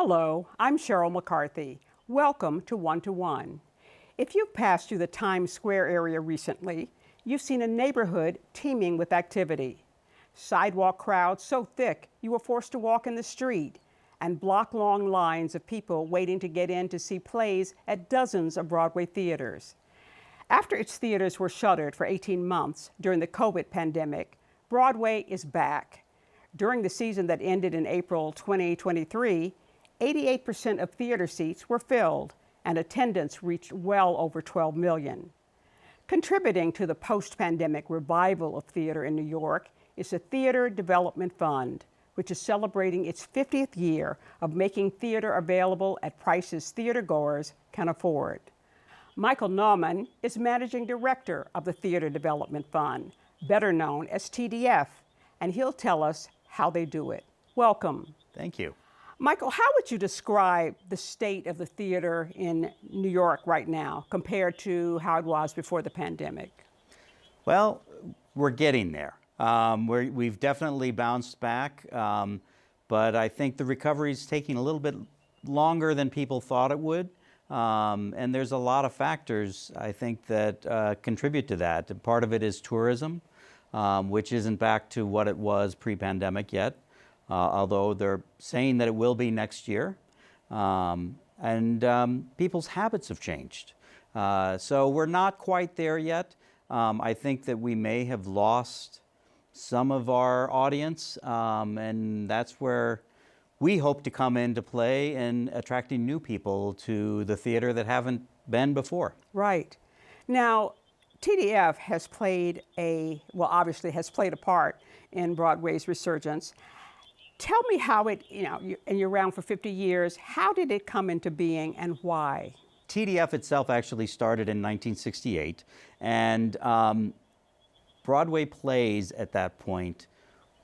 Hello, I'm Cheryl McCarthy. Welcome to One to One. If you've passed through the Times Square area recently, you've seen a neighborhood teeming with activity. Sidewalk crowds so thick you were forced to walk in the street, and block-long lines of people waiting to get in to see plays at dozens of Broadway theaters. After its theaters were shuttered for 18 months during the COVID pandemic, Broadway is back. During the season that ended in April 2023, 88% of theater seats were filled, and attendance reached well over 12 million. Contributing to the post-pandemic revival of theater in New York is the Theater Development Fund, which is celebrating its 50th year of making theater available at prices theatergoers can afford. Michael Nauman is Managing Director of the Theater Development Fund, better known as TDF, and he'll tell us how they do it. Welcome. Thank you. Michael, how would you describe the state of the theater in New York right now compared to how it was before the pandemic? Well, we're getting there. We've definitely bounced back, but I think the recovery is taking a little bit longer than people thought it would. And there's a lot of factors, I think, that contribute to that. And part of it is tourism, which isn't back to what it was pre-pandemic yet. Although they're saying that it will be next year. People's habits have changed. So we're not quite there yet. I think that we may have lost some of our audience, and that's where we hope to come into play in attracting new people to the theater that haven't been before. Right. Now, TDF has played obviously has played a part in Broadway's resurgence. Tell me how and you're around for 50 years, how did it come into being and why? TDF itself actually started in 1968, and Broadway plays at that point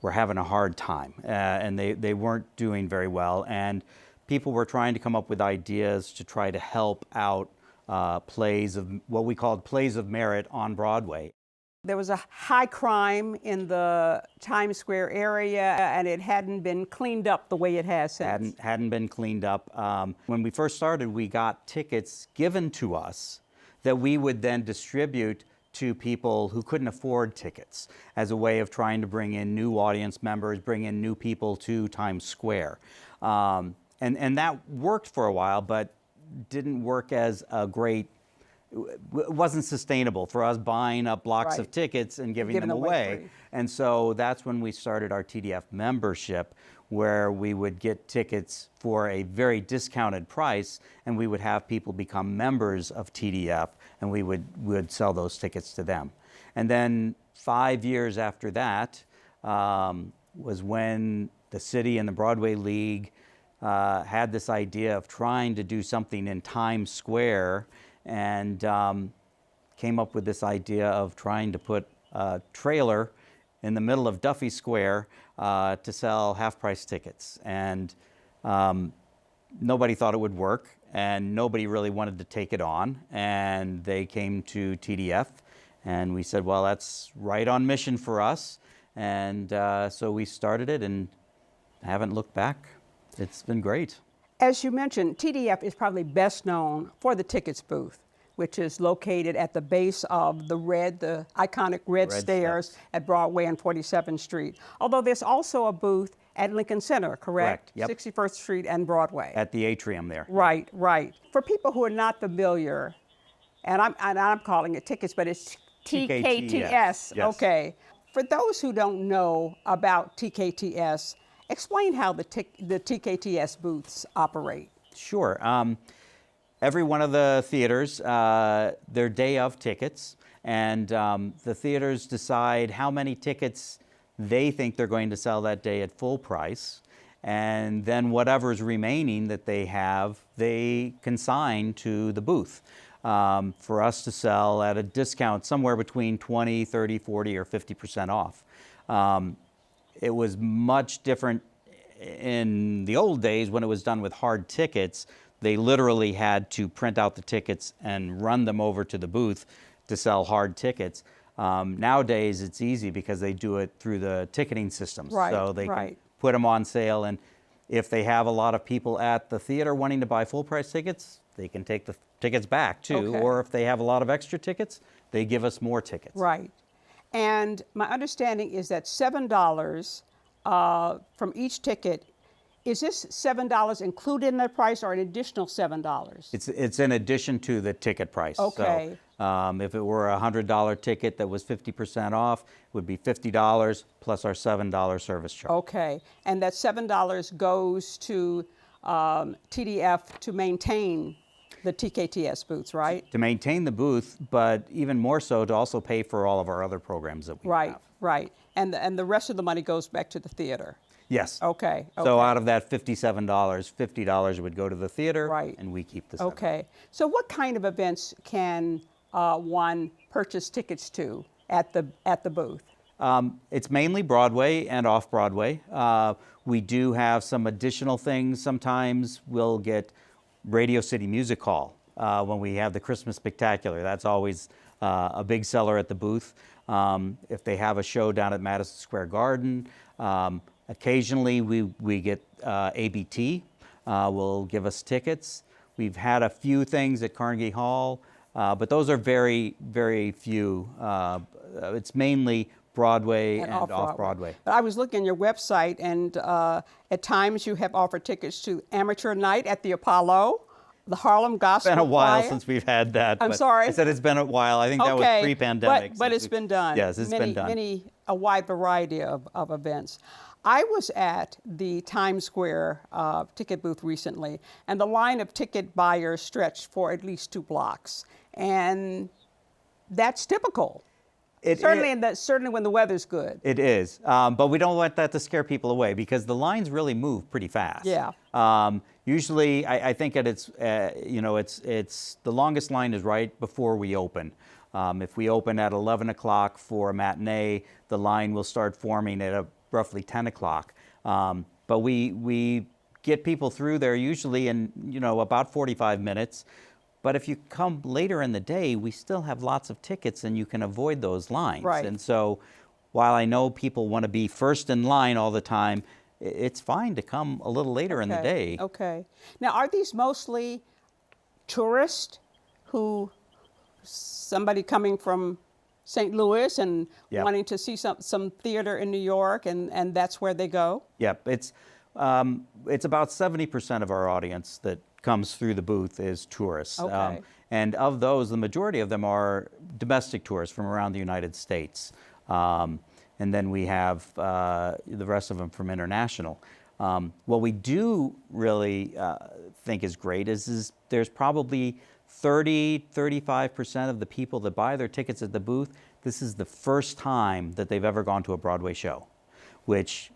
were having a hard time, and they weren't doing very well, and people were trying to come up with ideas to try to help out plays of what we called plays of merit on Broadway. There was a high crime in the Times Square area, and it hadn't been cleaned up the way it has since. Hadn't been cleaned up. When we first started, we got tickets given to us that we would then distribute to people who couldn't afford tickets as a way of trying to bring in new audience members, bring in new people to Times Square. And that worked for a while, but didn't work as a great, it wasn't sustainable for us buying up blocks of tickets and giving them away. And so that's when we started our TDF membership, where we would get tickets for a very discounted price, and we would have people become members of TDF, and we would sell those tickets to them. And then 5 years after that was when the city and the Broadway League had this idea of trying to do something in Times Square, and came up with this idea of trying to put a trailer in the middle of Duffy Square to sell half-price tickets. And nobody thought it would work, and nobody really wanted to take it on. And they came to TDF, and we said, well, that's right on mission for us. And so we started it and haven't looked back. It's been great. As you mentioned, TDF is probably best known for the tickets booth, which is located at the base of the iconic red stairs at Broadway and 47th Street. Although there's also a booth at Lincoln Center, correct? Yep. 61st Street and Broadway. At the atrium there. Right, right. For people who are not familiar, and I'm calling it tickets, but it's TKTS. Yes. Okay. For those who don't know about TKTS, explain how the TKTS booths operate. Sure. Every one of the theaters, their day of tickets, and the theaters decide how many tickets they think they're going to sell that day at full price, and then whatever's remaining that they have, they consign to the booth for us to sell at a discount somewhere between 20, 30, 40, or 50% off. It was much different in the old days when it was done with hard tickets. They literally had to print out the tickets and run them over to the booth to sell hard tickets. Nowadays, it's easy because they do it through the ticketing systems. Right, so they right. can put them on sale. And If they have a lot of people at the theater wanting to buy full price tickets, they can take the tickets back too. Okay. Or if they have a lot of extra tickets, they give us more tickets. Right. And my understanding is that $7 from each ticket. Is this $7 included in the price or an additional $7? It's in addition to the ticket price. Okay. So if it were a $100 ticket that was 50% off, it would be $50 plus our $7 service charge. Okay. And that $7 goes to TDF to maintain the TKTS booths, right? To maintain the booth, but even more so to also pay for all of our other programs that we Right, have. right. And the rest of the money goes back to the theater. Yes. Okay. So okay. out of that $57, $50 would go to the theater, Right. and we keep the $7. Okay. So what kind of events can one purchase tickets to at the booth? It's mainly Broadway and off-Broadway. We do have some additional things. Sometimes we'll get Radio City Music Hall when we have the Christmas Spectacular. That's always a big seller at the booth. If they have a show down at Madison Square Garden, occasionally we get ABT will give us tickets. We've had a few things at Carnegie Hall, but those are very, very few. It's mainly Broadway and off-Broadway. But I was looking at your website, and at times you have offered tickets to Amateur Night at the Apollo, the Harlem Gospel It's been a while Choir. since we've had that. I'm but sorry? I said it's been a while. I think that was pre-pandemic. But it's been done. Yes, it's been done. A wide variety of events. I was at the Times Square ticket booth recently, and the line of ticket buyers stretched for at least 2 blocks. And that's typical. Certainly when the weather's good. It is, but we don't want that to scare people away because the lines really move pretty fast. Yeah. Usually, I think at its, it's the longest line is right before we open. If we open at 11 o'clock for a matinee, the line will start forming at roughly 10 o'clock. But we get people through there usually in about 45 minutes. But if you come later in the day, we still have lots of tickets and you can avoid those lines. Right. And so while I know people want to be first in line all the time, it's fine to come a little later in the day. Okay. Now, are these mostly tourists somebody coming from St. Louis and Yep. wanting to see some theater in New York, and that's where they go? Yep, it's about 70% of our audience that comes through the booth is tourists. Okay. And of those, the majority of them are domestic tourists from around the United States. And then we have the rest of them from international. What we do really think is great is there's probably 35% of the people that buy their tickets at the booth, this is the first time that they've ever gone to a Broadway show, which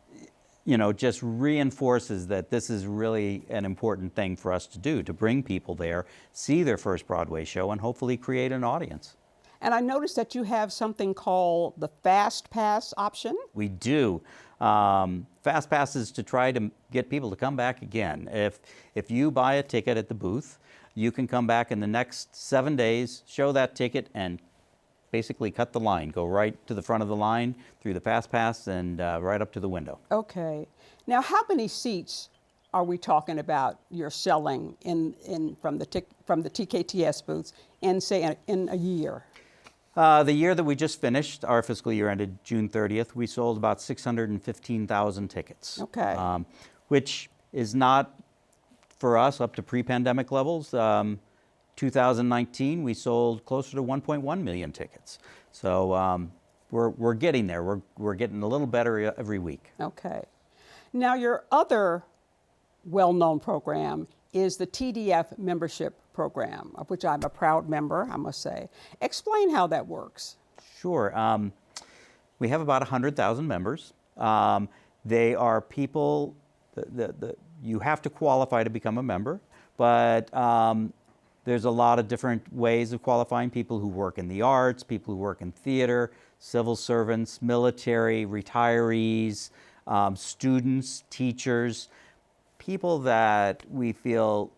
just reinforces that this is really an important thing for us to do, to bring people there, see their first Broadway show, and hopefully create an audience. And I noticed that you have something called the Fast Pass option. We do. Fast passes to try to get people to come back again. If you buy a ticket at the booth, you can come back in the next 7 days, show that ticket, and basically cut the line. Go right to the front of the line, through the Fast Pass, and right up to the window. Okay. Now, how many seats are we talking about you're selling from the TKTS booths in, say, in a year? The year that we just finished, our fiscal year ended June 30th, we sold about 615,000 tickets. Okay. Which is not, for us, up to pre-pandemic levels. 2019, we sold closer to 1.1 million tickets. So we're getting there. We're getting a little better every week. Okay. Now, your other well-known program is the TDF membership program, of which I'm a proud member, I must say. Explain how that works. Sure. We have about 100,000 members. They are people, you have to qualify to become a member, but there's a lot of different ways of qualifying: people who work in the arts, people who work in theater, civil servants, military, retirees, students, teachers, people that we feel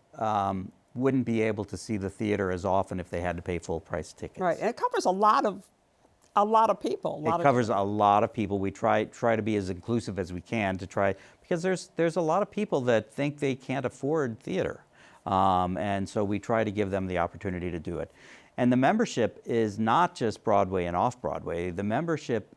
wouldn't be able to see the theater as often if they had to pay full price tickets. Right, and it covers a lot of a lot of people. It covers a lot of people. We try to be as inclusive as we can to try, because there's a lot of people that think they can't afford theater, and so we try to give them the opportunity to do it. And the membership is not just Broadway and off Broadway. The membership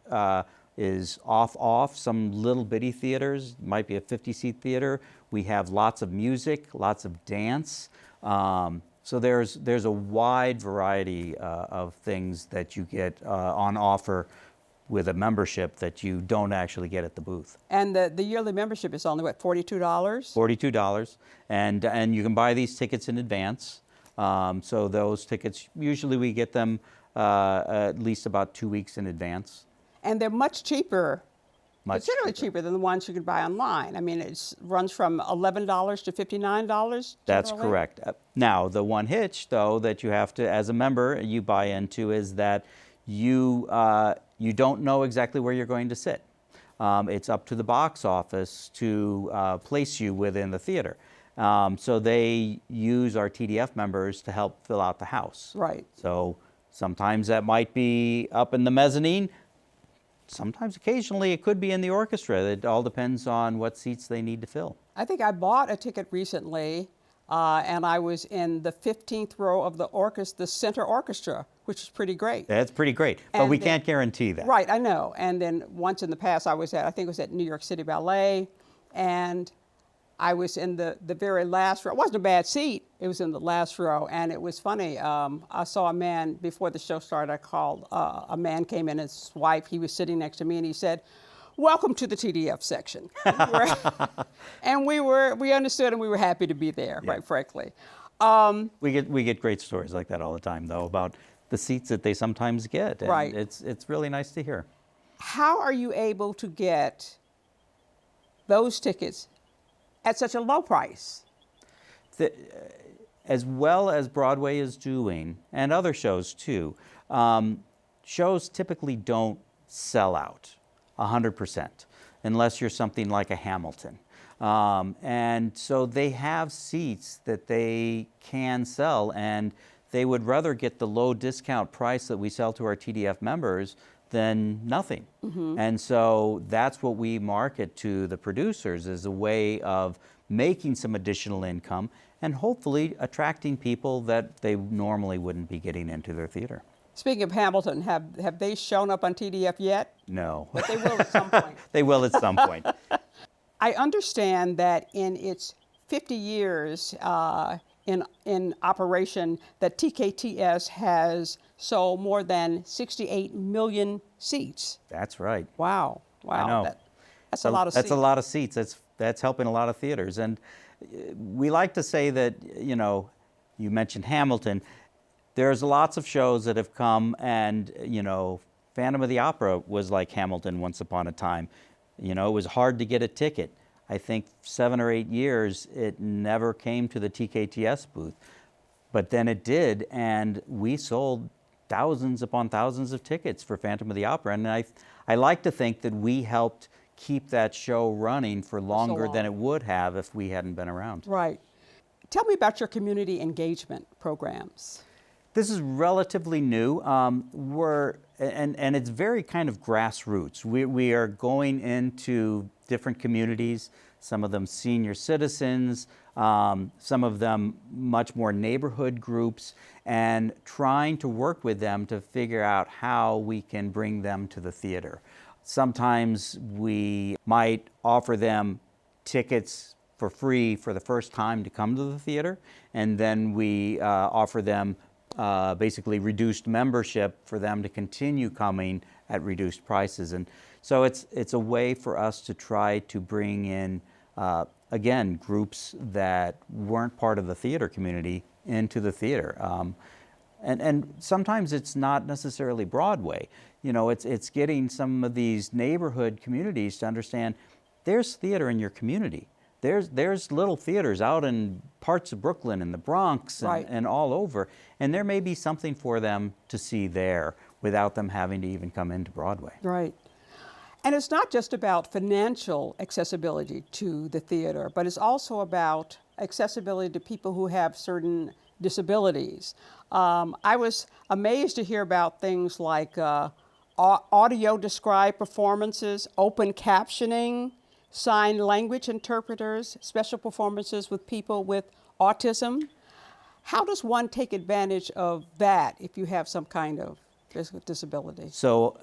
is off some little bitty theaters, might be a 50-seat theater. We have lots of music, lots of dance. So there's a wide variety of things that you get on offer with a membership that you don't actually get at the booth. And the yearly membership is only, what, $42? $42, and you can buy these tickets in advance. So those tickets, usually we get them at least about 2 weeks in advance. And they're much cheaper. Considerably cheaper. cheaper than the ones you could buy online. I mean, it runs from $11 to $59. That's generally. correct. Now, the one hitch, though, that you have to, as a member, you buy into is that you don't know exactly where you're going to sit. It's up to the box office to place you within the theater. So they use our TDF members to help fill out the house. Right. So sometimes that might be up in the mezzanine. Sometimes, occasionally, it could be in the orchestra. It all depends on what seats they need to fill. I think I bought a ticket recently, and I was in the 15th row of the center orchestra, which is pretty great. That's pretty great, but And we then- can't guarantee that. Right, I know. And then once in the past, I think it was at New York City Ballet, and I was in the very last row. It wasn't a bad seat. It was in the last row, and it was funny. I saw a man, before the show started, a man came in, his wife, he was sitting next to me, and he said, "Welcome to the TDF section." And we understood, and we were happy to be there, Yeah. quite frankly. We get great stories like that all the time, though, about the seats that they sometimes get. And Right. It's really nice to hear. How are you able to get those tickets at such a low price? As well as Broadway is doing, and other shows too, shows typically don't sell out 100% unless you're something like a Hamilton. And so they have seats that they can sell, and they would rather get the low discount price that we sell to our TDF members than nothing. And so that's what we market to the producers, as a way of making some additional income and hopefully attracting people that they normally wouldn't be getting into their theater. Speaking of Hamilton, have they shown up on TDF yet? No. But they will at some point. They will at some point. I understand that in its 50 years in operation, that TKTS has sold more than 68 million seats. That's right. Wow. Wow. I know. That's a lot of seats. That's a lot of seats. That's helping a lot of theaters. And we like to say that, you mentioned Hamilton. There's lots of shows that have come, and, Phantom of the Opera was like Hamilton once upon a time. It was hard to get a ticket. I think 7 or 8 years, it never came to the TKTS booth. But then it did, and we sold thousands upon thousands of tickets for Phantom of the Opera. And I like to think that we helped keep that show running for longer than it would have if we hadn't been around. Right. Tell me about your community engagement programs. This is relatively new. And it's very kind of grassroots. We are going into different communities, some of them senior citizens, some of them much more neighborhood groups, and trying to work with them to figure out how we can bring them to the theater. Sometimes we might offer them tickets for free for the first time to come to the theater, and then we offer them basically reduced membership for them to continue coming at reduced prices. And so it's a way for us to try to bring in, again, groups that weren't part of the theater community into the theater. And sometimes it's not necessarily Broadway. It's getting some of these neighborhood communities to understand there's theater in your community. There's little theaters out in parts of Brooklyn and the Bronx and, Right. and all over, and there may be something for them to see there without them having to even come into Broadway. Right. And it's not just about financial accessibility to the theater, but it's also about accessibility to people who have certain disabilities. I was amazed to hear about things like audio described performances, open captioning, sign language interpreters, special performances with people with autism. How does one take advantage of that if you have some kind of physical disability? So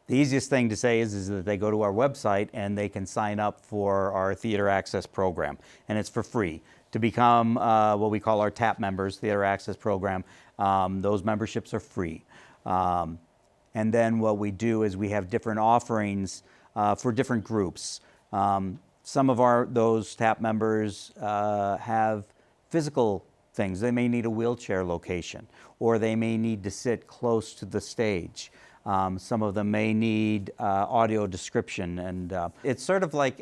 the easiest thing to say is that they go to our website and they can sign up for our Theater Access program, and it's for free. To become what we call our TAP members, Theater Access Program, those memberships are free. And then what we do is we have different offerings for different groups. Some of those TAP members have physical things. They may need a wheelchair location, or they may need to sit close to the stage. Some of them may need audio description, and it's sort of like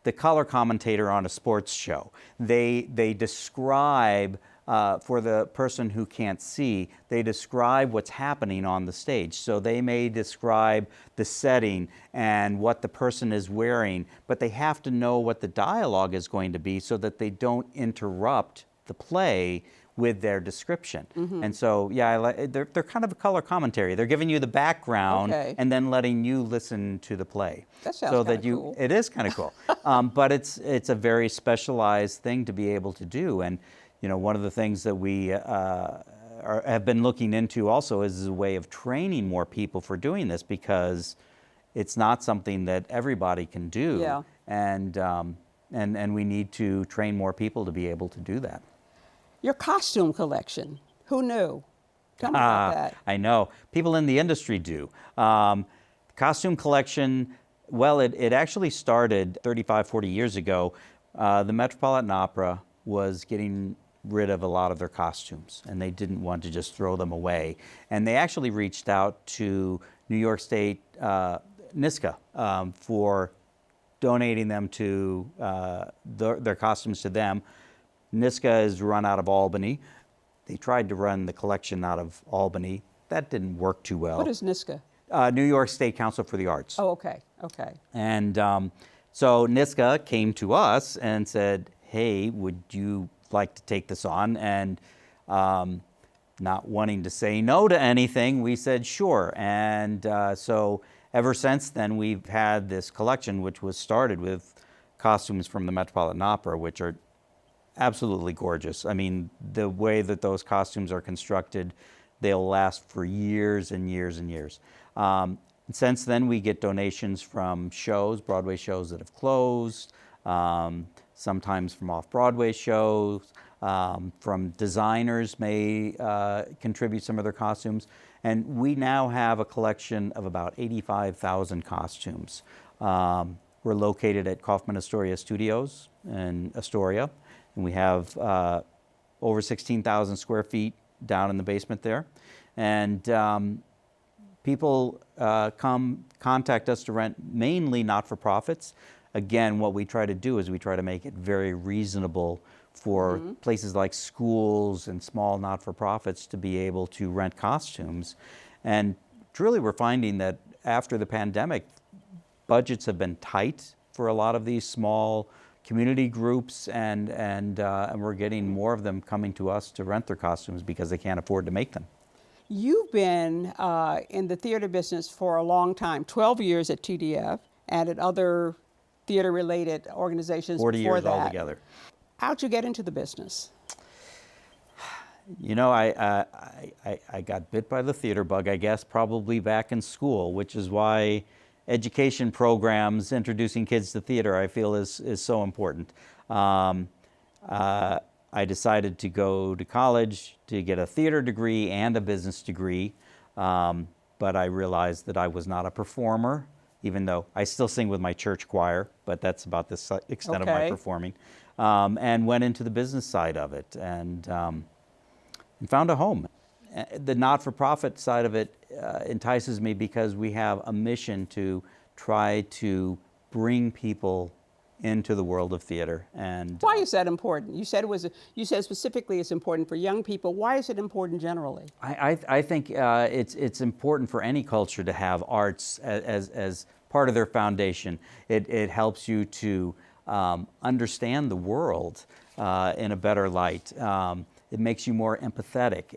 the color commentator on a sports show. They describe, for the person who can't see, they describe what's happening on the stage. So they may describe the setting and what the person is wearing, but they have to know what the dialogue is going to be so that they don't interrupt the play with their description. And so, yeah, they're kind of a color commentary. They're giving you the background and then letting you listen to the play. That sounds kind of cool. It is kind of cool. But it's a very specialized thing to be able to do. And one of the things that we have been looking into also is a way of training more people for doing this, because it's not something that everybody can do. Yeah. And we need to train more people to be able to do that. Your costume collection, who knew? Tell me about that. I know. People in the industry do. Costume collection, well, it actually started 35, 40 years ago. The Metropolitan Opera was getting rid of a lot of their costumes, and they didn't want to just throw them away. And they actually reached out to New York State NYSCA for donating them to their costumes to them. NYSCA is run out of Albany. They tried to run the collection out of Albany. That didn't work too well. What is NYSCA? New York State Council for the Arts. Oh, okay. And so NYSCA came to us and said, hey, would you like to take this on? And not wanting to say no to anything, we said sure. And so ever since then, we've had this collection, which was started with costumes from the Metropolitan Opera, which are absolutely gorgeous. I mean, the way that those costumes are constructed, they'll last for years and years and years. Since then, we get donations from shows, Broadway shows that have closed, sometimes from off-Broadway shows, from designers may contribute some of their costumes. And we now have a collection of about 85,000 costumes. We're located at Kaufman Astoria Studios in Astoria. And we have over 16,000 square feet down in the basement there. And people contact us to rent, mainly not-for-profits. Again, what we try to do is we try to make it very reasonable for places like schools and small not-for-profits to be able to rent costumes. And truly, we're finding that after the pandemic, budgets have been tight for a lot of these small community groups, and we're getting more of them coming to us to rent their costumes because they can't afford to make them. You've been in the theater business for a long time, 12 years at TDF and at other theater-related organizations 40 before years that. altogether. How'd you get into the business? You know, I got bit by the theater bug, I guess, probably back in school, which is why education programs introducing kids to theater, I feel, is so important. I decided to go to college to get a theater degree and a business degree, but I realized that I was not a performer, even though I still sing with my church choir, but that's about the extent of my performing, and went into the business side of it and found a home. The not-for-profit side of it entices me because we have a mission to try to bring people into the world of theater. And why is that important? You said you said specifically it's important for young people. Why is it important generally? I think it's important for any culture to have arts as part of their foundation. It helps you to understand the world in a better light. It makes you more empathetic.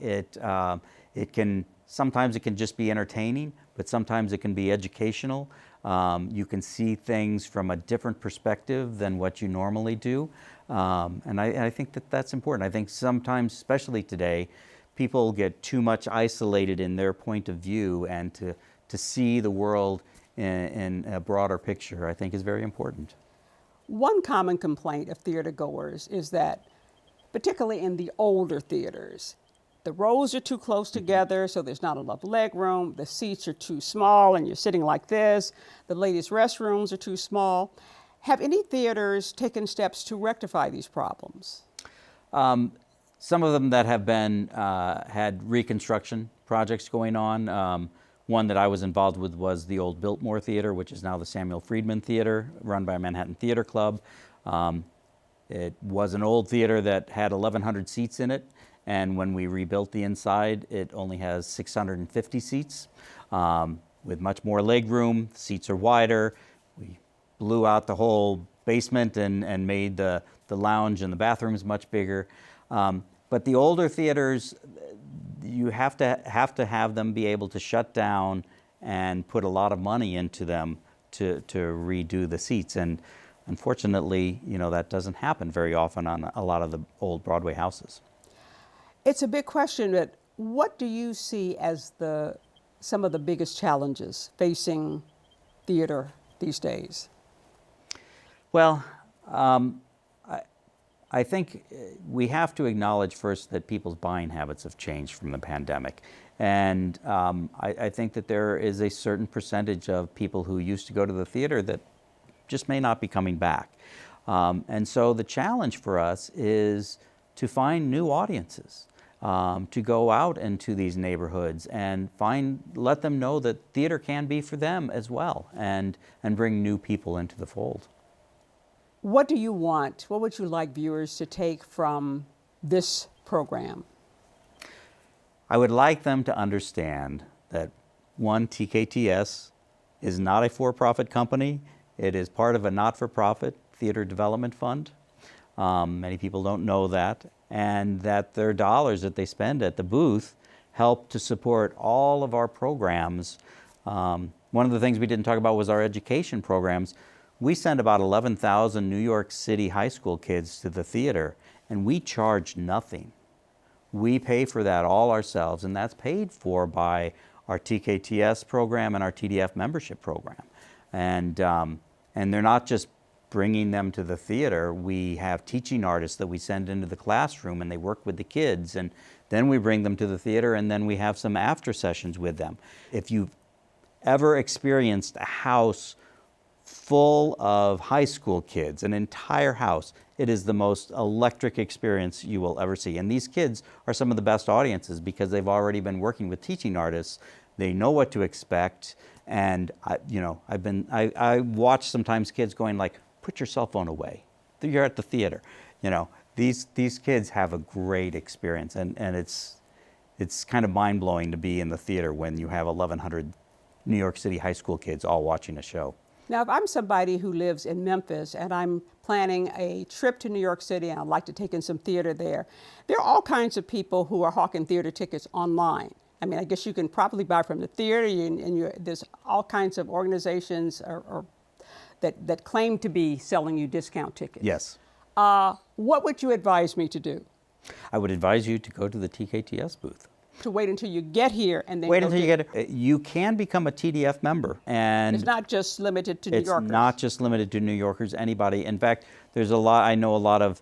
It can sometimes it can just be entertaining, but sometimes it can be educational. You can see things from a different perspective than what you normally do. And I think that that's important. I think sometimes, especially today, people get too much isolated in their point of view, and to see the world in a broader picture, I think is very important. One common complaint of theater goers is that, particularly in the older theaters, the rows are too close together, so there's not enough leg room. The seats are too small, and you're sitting like this. The ladies' restrooms are too small. Have any theaters taken steps to rectify these problems? Some of them that have been had reconstruction projects going on. One that I was involved with was the old Biltmore Theater, which is now the Samuel Friedman Theater, run by Manhattan Theater Club. It was an old theater that had 1,100 seats in it, and when we rebuilt the inside, it only has 650 seats, with much more leg room. The seats are wider. We blew out the whole basement and made the lounge and the bathrooms much bigger. But the older theaters, you have to have them be able to shut down and put a lot of money into them to redo the seats. And unfortunately, that doesn't happen very often on a lot of the old Broadway houses. It's a big question, but what do you see as some of the biggest challenges facing theater these days? Well, I think we have to acknowledge first that people's buying habits have changed from the pandemic. And I think that there is a certain percentage of people who used to go to the theater that just may not be coming back. And so the challenge for us is to find new audiences, to go out into these neighborhoods and let them know that theater can be for them as well, and bring new people into the fold. What do you want? What would you like viewers to take from this program? I would like them to understand that, one, TKTS is not a for-profit company. It is part of a not-for-profit theater development fund. Many people don't know that. And that their dollars that they spend at the booth help to support all of our programs. One of the things we didn't talk about was our education programs. We send about 11,000 New York City high school kids to the theater, and we charge nothing. We pay for that all ourselves, and that's paid for by our TKTS program and our TDF membership program. And they're not just bringing them to the theater. We have teaching artists that we send into the classroom, and they work with the kids, and then we bring them to the theater, and then we have some after sessions with them. If you've ever experienced a house full of high school kids, an entire house, it is the most electric experience you will ever see. And these kids are some of the best audiences because they've already been working with teaching artists. They know what to expect. And I watch sometimes kids going like, put your cell phone away. You're at the theater. These kids have a great experience, and it's kind of mind-blowing to be in the theater when you have 1,100 New York City high school kids all watching a show. Now, if I'm somebody who lives in Memphis and I'm planning a trip to New York City and I'd like to take in some theater there are all kinds of people who are hawking theater tickets online. I mean, I guess you can probably buy from the theater, there's all kinds of organizations that claim to be selling you discount tickets. Yes. What would you advise me to do? I would advise you to go to the TKTS booth. To wait until you get here and then wait until you get it. You can become a TDF member, and it's not just limited to New Yorkers. It's not just limited to New Yorkers. Anybody. In fact, I know a lot of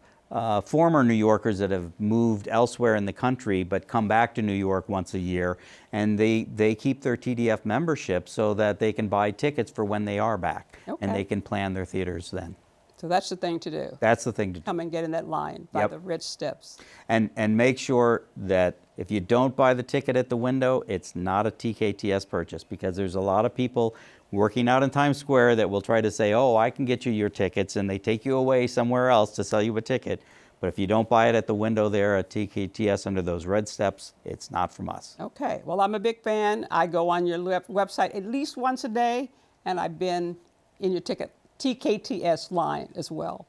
former New Yorkers that have moved elsewhere in the country but come back to New York once a year, and they keep their TDF membership so that they can buy tickets for when they are back, and they can plan their theaters then. So that's the thing to do. That's the thing to do. Come and get in that line by the rich steps. And make sure that if you don't buy the ticket at the window, it's not a TKTS purchase, because there's a lot of people working out in Times Square that will try to say, oh, I can get you your tickets, and they take you away somewhere else to sell you a ticket. But if you don't buy it at the window there at TKTS under those red steps, it's not from us. Okay. Well, I'm a big fan. I go on your website at least once a day, and I've been in your TKTS line as well.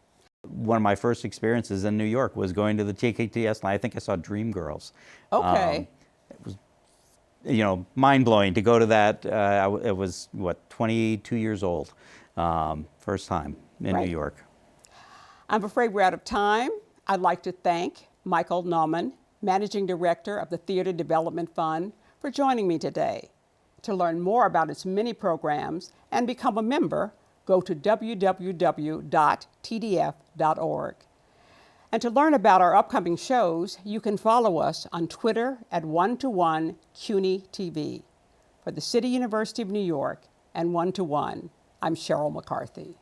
One of my first experiences in New York was going to the TKTS line. I think I saw Dreamgirls. Okay. It was mind blowing to go to that. It was, 22 years old, first time in Right. New York. I'm afraid we're out of time. I'd like to thank Michael Nauman, Managing Director of the Theater Development Fund, for joining me today. To learn more about its many programs and become a member, go to www.tdf.org. And to learn about our upcoming shows, you can follow us on Twitter at 1-to-1 CUNY TV. For the City University of New York and 1-to-1, I'm Cheryl McCarthy.